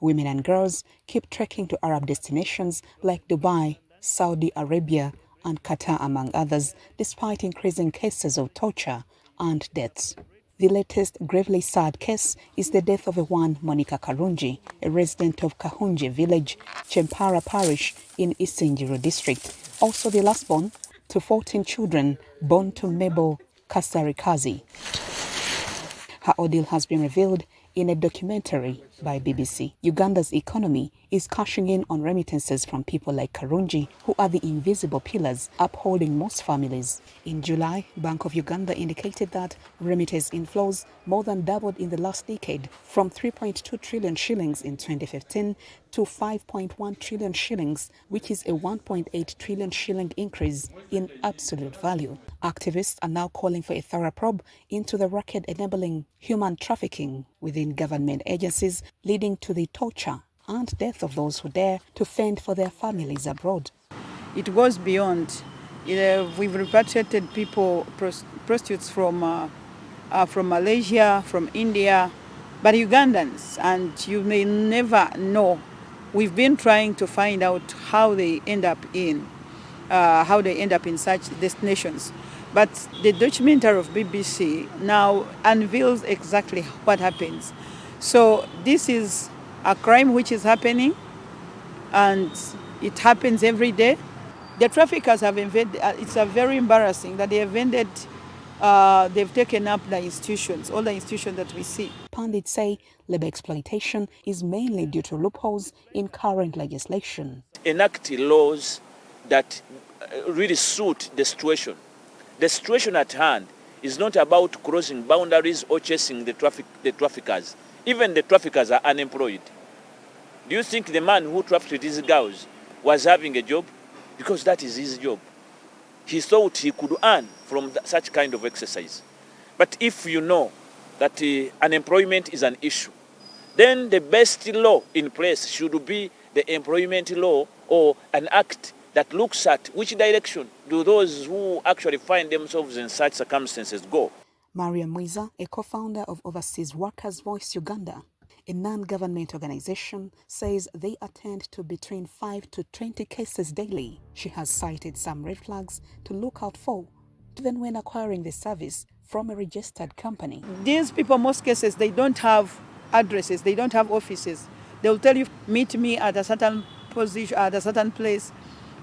Women and girls keep trekking to Arab destinations like Dubai, Saudi Arabia, and Qatar, among others, despite increasing cases of torture and deaths. The latest gravely sad case is the death of one Monica Karunji, a resident of Kahunji village, Chempara parish in Isinjiro district, also the last born to 14 children born to Mabel Kasarikazi. Her ordeal has been revealed in a documentary by BBC. Uganda's economy is cashing in on remittances from people like Karunji, who are the invisible pillars upholding most families. In July, Bank of Uganda indicated that remittance inflows more than doubled in the last decade, from 3.2 trillion shillings in 2015 to 5.1 trillion shillings, which is a 1.8 trillion shilling increase in absolute value. Activists are now calling for a thorough probe into the racket enabling human trafficking within government agencies, leading to the torture and death of those who dare to fend for their families abroad. It goes beyond. We've repatriated people, prostitutes from Malaysia, from India, but Ugandans, and you may never know. We've been trying to find out how they end up in such destinations. But the documentary of BBC now unveils exactly what happens. So this is a crime which is happening, and it happens every day. The traffickers have invaded. It's very embarrassing that they have invaded. They've taken up the institutions, all the institutions that we see. Pundits say labor exploitation is mainly due to loopholes in current legislation. Enact laws that really suit the situation. The situation at hand is not about crossing boundaries or chasing the traffickers. Even the traffickers are unemployed. Do you think the man who trafficked these girls was having a job? Because that is his job. He thought he could earn from such kind of exercise. But if you know that unemployment is an issue, then the best law in place should be the employment law, or an act that looks at which direction do those who actually find themselves in such circumstances go. Maria Mwiza, a co-founder of Overseas Workers Voice Uganda, a non-government organization, says they attend to between 5 to 20 cases daily. She has cited some red flags to look out for, even when acquiring the service from a registered company. These people, most cases, they don't have addresses, they don't have offices. They'll tell you, meet me at a certain position, at a certain place.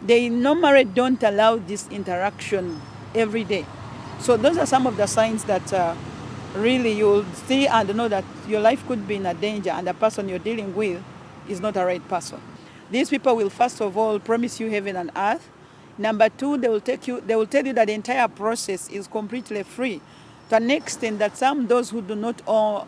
They normally don't allow this interaction every day. So those are some of the signs that really you'll see and know that your life could be in a danger, and the person you're dealing with is not a right person. These people will first of all promise you heaven and earth. Number two, they will tell you that the entire process is completely free, to an extent that those who do not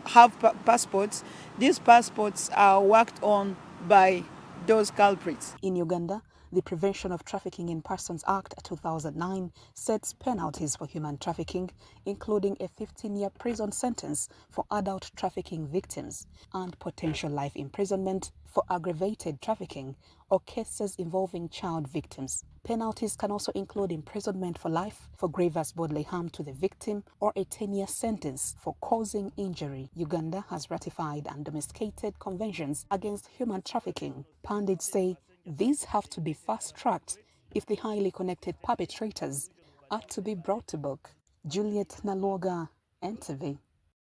have passports, these passports are worked on by those culprits. In Uganda, the Prevention of Trafficking in Persons Act 2009 sets penalties for human trafficking, including a 15-year prison sentence for adult trafficking victims and potential life imprisonment for aggravated trafficking or cases involving child victims. Penalties can also include imprisonment for life for grievous bodily harm to the victim, or a 10-year sentence for causing injury. Uganda has ratified and domesticated conventions against human trafficking. Pundits say these have to be fast-tracked if the highly connected perpetrators are to be brought to book. Juliet Naloga, NTV.